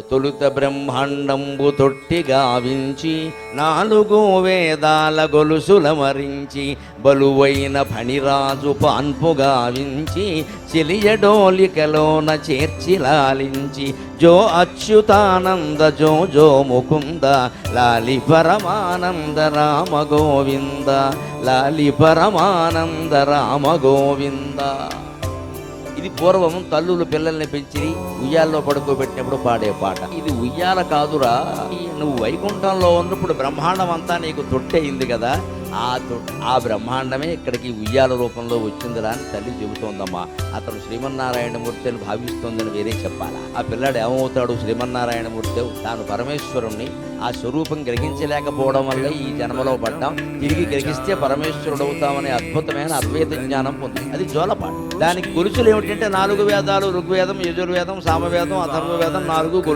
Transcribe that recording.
తొలుత బ్రహ్మాండంబు తొట్టి గావించి 4 వేదాల గొలుసుల మరించి బలువైన ఫణిరాజు పాన్పు గావించి చెలియడోలికలోన చేర్చి లాలించి జో అచ్యుతానంద జో జో ముకుంద లాలి పరమానంద రామ గోవింద లాలి పరమానంద రామ గోవింద. ఇది పూర్వం తల్లులు పిల్లల్ని పెంచి ఉయ్యాల్లో పడుకోబెట్టినప్పుడు పాడే పాట. ఇది ఉయ్యాల కాదురా, నువ్వు వైకుంఠంలో ఉన్నప్పుడు బ్రహ్మాండం అంతా నీకు తొట్టయింది కదా, ఆ బ్రహ్మాండమే ఇక్కడికి ఉయ్యాల రూపంలో వచ్చిందిరా అని తల్లి చెబుతోందమ్మా. అతను శ్రీమన్నారాయణమూర్తి అని భావిస్తోందని వేరే చెప్పాలా? ఆ పిల్లాడు ఏమవుతాడు? శ్రీమన్నారాయణమూర్తి తాను పరమేశ్వరుణ్ణి ఆ స్వరూపం గ్రహించలేకపోవడం వల్ల ఈ జన్మలో పడ్డాం, తిరిగి గ్రహిస్తే పరమేశ్వరుడు అవుతామనే అద్భుతమైన అద్వైత జ్ఞానం పొంది అది జోలపాట. దానికి గొలుసులు ఏమిటంటే 4 వేదాలు, ఋగ్వేదం, యజుర్వేదం, సామవేదం, అథర్వవేదం 4 గొలుసులు.